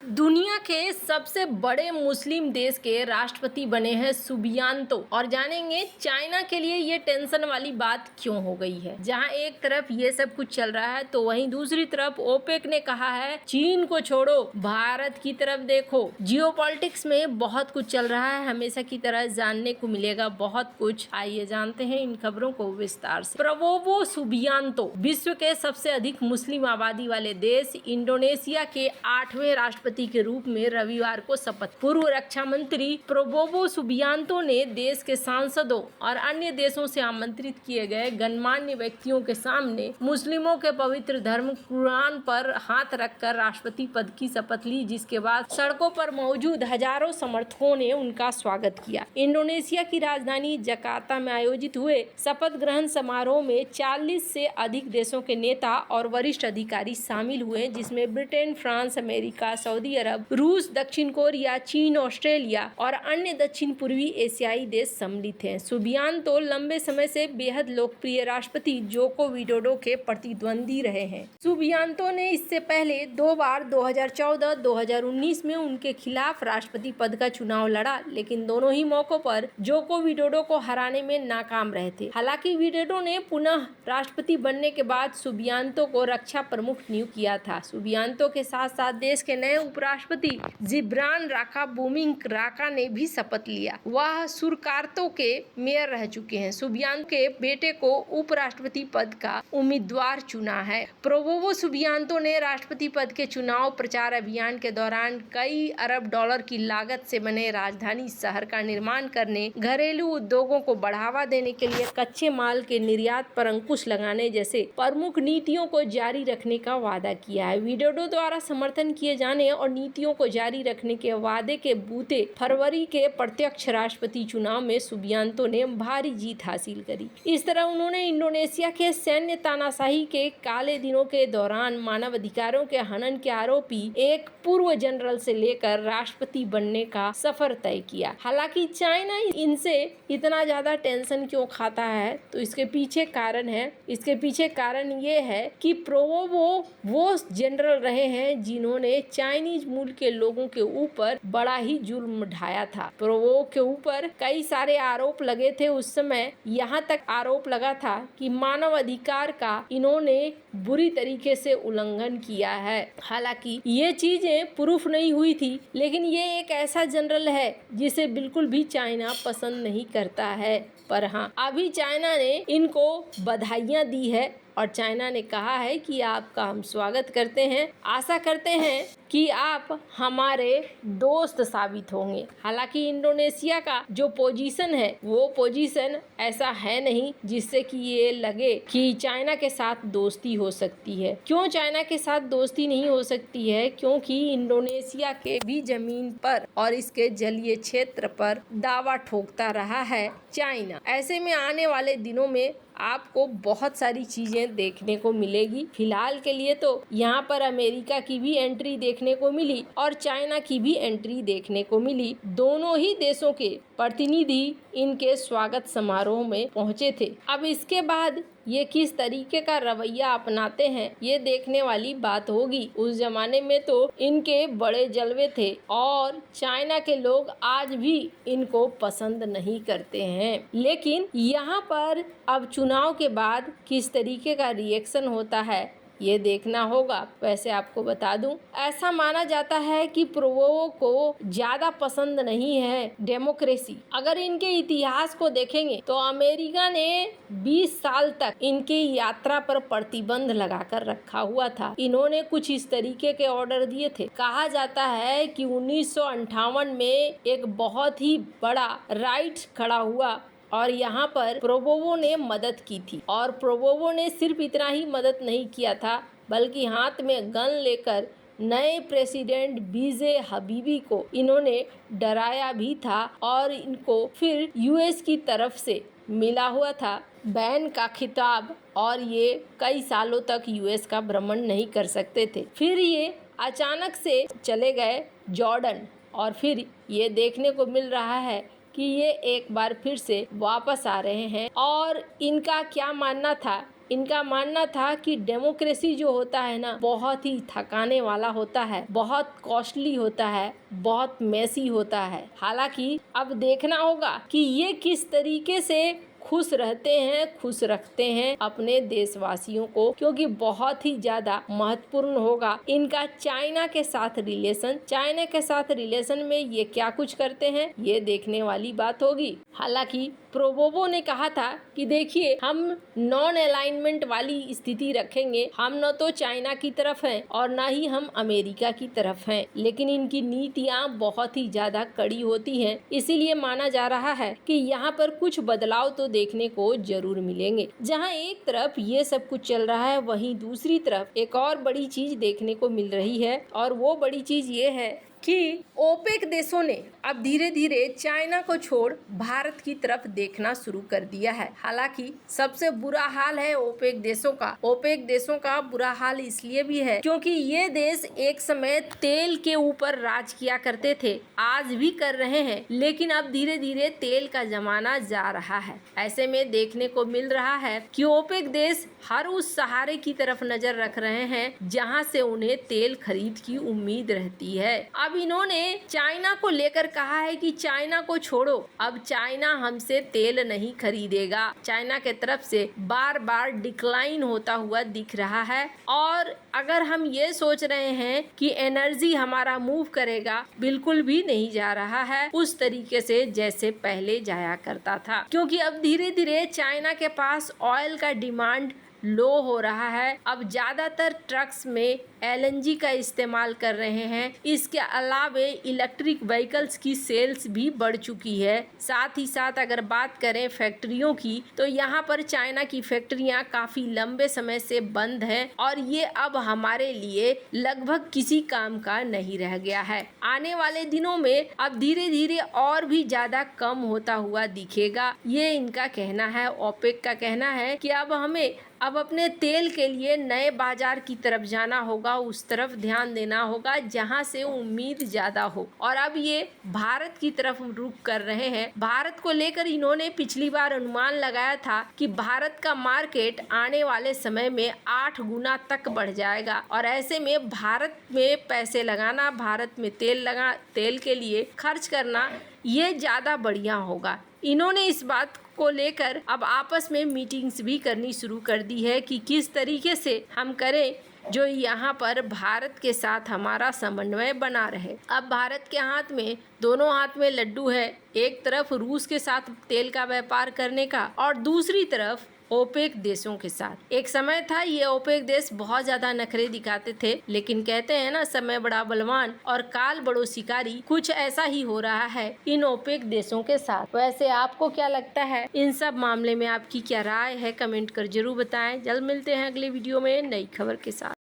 दुनिया के सबसे बड़े मुस्लिम देश के राष्ट्रपति बने हैं सुबियांतो। और जानेंगे चाइना के लिए ये टेंशन वाली बात क्यों हो गई है। जहां एक तरफ ये सब कुछ चल रहा है तो वहीं दूसरी तरफ ओपेक ने कहा है चीन को छोड़ो, भारत की तरफ देखो। जियोपॉलिटिक्स में बहुत कुछ चल रहा है, हमेशा की तरह जानने को मिलेगा बहुत कुछ। आइए जानते हैं इन खबरों को विस्तार से। प्रबोवो सुबियांतो विश्व के सबसे अधिक मुस्लिम आबादी वाले देश इंडोनेशिया के 8वें राष्ट्रपति के रूप में रविवार को शपथ। पूर्व रक्षा मंत्री प्रबोवो सुबियांतो ने देश के सांसदों और अन्य देशों से आमंत्रित किए गए गणमान्य व्यक्तियों के सामने मुस्लिमों के पवित्र धर्म कुरान पर हाथ रखकर राष्ट्रपति पद की शपथ ली, जिसके बाद सड़कों पर मौजूद हजारों समर्थकों ने उनका स्वागत किया। इंडोनेशिया की राजधानी जकार्ता में आयोजित हुए शपथ ग्रहण समारोह में 40 से अधिक देशों के नेता और वरिष्ठ अधिकारी शामिल हुए, जिसमें ब्रिटेन, फ्रांस, अमेरिका, सऊदी अरब, रूस, दक्षिण कोरिया, चीन, ऑस्ट्रेलिया और अन्य दक्षिण पूर्वी एशियाई देश सम्मिलित हैं। सुबियांतो लंबे समय से बेहद लोकप्रिय राष्ट्रपति जोको विडोडो के प्रतिद्वंदी रहे हैं। सुबियांतो ने इससे पहले 2 बार 2014-2019 में उनके खिलाफ राष्ट्रपति पद का चुनाव लड़ा, लेकिन दोनों ही मौकों पर जोको विडोडो को हराने में नाकाम रहे थे। हालांकि विडोडो ने पुनः राष्ट्रपति बनने के बाद सुबियांतो को रक्षा प्रमुख नियुक्त किया था। सुबियांतो के साथ साथ देश के नए उपराष्ट्रपति जिब्रान राका बुमिंग राका ने भी शपथ लिया। वह सुरकार्तो के मेयर रह चुके हैं। सुबियांतो के बेटे को उपराष्ट्रपति पद का उम्मीदवार चुना है। प्रबोवो सुबियांतो ने राष्ट्रपति पद के चुनाव प्रचार अभियान के दौरान कई अरब डॉलर की लागत से बने राजधानी शहर का निर्माण करने, घरेलू उद्योगों को बढ़ावा देने के लिए कच्चे माल के निर्यात पर अंकुश लगाने जैसे प्रमुख नीतियों को जारी रखने का वादा किया है। विडोडो द्वारा समर्थन किए जाने और नीतियों को जारी रखने के वादे के बूते फरवरी के प्रत्यक्ष राष्ट्रपति चुनाव में सुबियांतो ने भारी जीत हासिल करी। इस तरह उन्होंने इंडोनेशिया के सैन्य तानाशाही के काले दिनों के दौरान मानवाधिकारों के हनन के आरोपी एक पूर्व जनरल से लेकर राष्ट्रपति बनने का सफर तय किया। हालांकि चाइना इनसे इतना ज्यादा टेंशन क्यों खाता है, तो इसके पीछे कारण ये है कि प्रबोवो वो जनरल रहे हैं जिन्होंने चाइनीज मूल के लोगों के ऊपर बड़ा ही जुल्म ढाया था। प्रबोवो के ऊपर कई सारे आरोप लगे थे। उस समय यहाँ तक आरोप लगा था कि मानव अधिकार का इन्होंने बुरी तरीके से उल्लंघन किया है। हालांकि ये चीजें प्रूफ नहीं हुई थी, लेकिन ये एक ऐसा जनरल है जिसे बिल्कुल भी चाइना पसंद नहीं करता है। पर हाँ, अभी चाइना ने इनको बधाइयाँ दी है और चाइना ने कहा है कि आपका हम स्वागत करते हैं, आशा करते हैं कि आप हमारे दोस्त साबित होंगे। हालांकि इंडोनेशिया का जो पोजीशन है वो पोजीशन ऐसा है नहीं जिससे कि ये लगे कि चाइना के साथ दोस्ती हो सकती है। क्यों चाइना के साथ दोस्ती नहीं हो सकती है? क्योंकि इंडोनेशिया के भी जमीन पर और इसके जलीय क्षेत्र पर दावा ठोकता रहा है चाइना। ऐसे में आने वाले दिनों में आपको बहुत सारी चीजें देखने को मिलेगी। फिलहाल के लिए तो यहाँ पर अमेरिका की भी एंट्री देखने को मिली और चाइना की भी एंट्री देखने को मिली। दोनों ही देशों के प्रतिनिधि इनके स्वागत समारोह में पहुँचे थे। अब इसके बाद ये किस तरीके का रवैया अपनाते हैं ये देखने वाली बात होगी। उस जमाने में तो इनके बड़े जलवे थे और चाइना के लोग आज भी इनको पसंद नहीं करते हैं। लेकिन यहाँ पर अब चुनाव के बाद किस तरीके का रिएक्शन होता है ये देखना होगा। वैसे आपको बता दूं, ऐसा माना जाता है कि प्रबोवो को ज्यादा पसंद नहीं है डेमोक्रेसी। अगर इनके इतिहास को देखेंगे तो अमेरिका ने 20 साल तक इनकी यात्रा पर प्रतिबंध लगाकर रखा हुआ था। इन्होंने कुछ इस तरीके के ऑर्डर दिए थे। कहा जाता है कि 1958 में एक बहुत ही बड़ा राइट खड़ा हुआ और यहाँ पर प्रबोवो ने मदद की थी। और प्रबोवो ने सिर्फ इतना ही मदद नहीं किया था, बल्कि हाथ में गन लेकर नए प्रेसिडेंट बीजे हबीबी को इन्होंने डराया भी था और इनको फिर यूएस की तरफ से मिला हुआ था बैन का खिताब और ये कई सालों तक यूएस का भ्रमण नहीं कर सकते थे। फिर ये अचानक से चले गए जॉर्डन और फिर ये देखने को मिल रहा है कि ये एक बार फिर से वापस आ रहे हैं। और इनका क्या मानना था इनका मानना था कि डेमोक्रेसी जो होता है ना, बहुत ही थकाने वाला होता है, बहुत कॉस्टली होता है, बहुत मेसी होता है। हालांकि अब देखना होगा कि ये किस तरीके से खुश रहते हैं, खुश रखते हैं अपने देशवासियों को, क्योंकि बहुत ही ज्यादा महत्वपूर्ण होगा इनका चाइना के साथ रिलेशन। चाइना के साथ रिलेशन में ये क्या कुछ करते हैं, ये देखने वाली बात होगी। हालांकि प्रोबोबो ने कहा था कि देखिए, हम नॉन अलाइनमेंट वाली स्थिति रखेंगे, हम न तो चाइना की तरफ हैं और न ही हम अमेरिका की तरफ हैं, लेकिन इनकी नीतियां बहुत ही ज्यादा कड़ी होती हैं। इसीलिए माना जा रहा है कि यहाँ पर कुछ बदलाव तो देखने को जरूर मिलेंगे। जहाँ एक तरफ ये सब कुछ चल रहा है, वहीं दूसरी तरफ एक और बड़ी चीज देखने को मिल रही है, और वो बड़ी चीज ये है कि ओपेक देशों ने अब धीरे धीरे चाइना को छोड़ भारत की तरफ देखना शुरू कर दिया है। हालांकि सबसे बुरा हाल है ओपेक देशों का। ओपेक देशों का बुरा हाल इसलिए भी है क्योंकि ये देश एक समय तेल के ऊपर राज किया करते थे, आज भी कर रहे हैं, लेकिन अब धीरे धीरे तेल का जमाना जा रहा है। ऐसे में देखने को मिल रहा है कि ओपेक देश हर उस सहारे की तरफ नजर रख रहे हैं जहां से उन्हें तेल खरीद की उम्मीद रहती है। अब इन्होंने चाइना को लेकर कहा है कि चाइना को छोड़ो, अब चाइना हमसे तेल नहीं खरीदेगा। चाइना के तरफ से बार बार डिक्लाइन होता हुआ दिख रहा है, और अगर हम ये सोच रहे हैं कि एनर्जी हमारा मूव करेगा, बिल्कुल भी नहीं जा रहा है उस तरीके से जैसे पहले जाया करता था, क्योंकि अब धीरे धीरे चाइना के पास ऑयल का डिमांड लो हो रहा है। अब ज्यादातर ट्रक्स में LNG का इस्तेमाल कर रहे हैं। इसके अलावे इलेक्ट्रिक व्हीकल्स की सेल्स भी बढ़ चुकी है। साथ ही साथ अगर बात करें फैक्ट्रियों की, तो यहाँ पर चाइना की फैक्ट्रियाँ काफी लंबे समय से बंद हैं, और ये अब हमारे लिए लगभग किसी काम का नहीं रह गया है। आने वाले दिनों में अब धीरे धीरे और भी ज्यादा कम होता हुआ दिखेगा, ये इनका कहना है। ओपेक का कहना है कि अब हमें अपने तेल के लिए नए बाजार की तरफ जाना होगा, उस तरफ ध्यान देना होगा जहां से उम्मीद ज्यादा हो। और अब ये भारत की तरफ रुख कर रहे हैं। भारत को लेकर इन्होंने पिछली बार अनुमान लगाया था कि भारत का मार्केट आने वाले समय में 8 गुना तक बढ़ जाएगा, और ऐसे में भारत में पैसे लगाना, भारत में तेल के लिए खर्च करना, ये ज्यादा बढ़िया होगा। इन्होंने इस बात को लेकर अब आपस में मीटिंग्स भी करनी शुरू कर दी है कि किस तरीके से हम करें जो यहाँ पर भारत के साथ हमारा समन्वय बना रहे। अब भारत के हाथ में, दोनों हाथ में लड्डू है, एक तरफ रूस के साथ तेल का व्यापार करने का, और दूसरी तरफ ओपेक देशों के साथ। एक समय था ये ओपेक देश बहुत ज्यादा नखरे दिखाते थे, लेकिन कहते हैं ना, समय बड़ा बलवान और काल बड़ो शिकारी। कुछ ऐसा ही हो रहा है इन ओपेक देशों के साथ। वैसे आपको क्या लगता है इन सब मामले में, आपकी क्या राय है, कमेंट कर जरूर बताएं। जल्द मिलते हैं अगले वीडियो में नई खबर के साथ।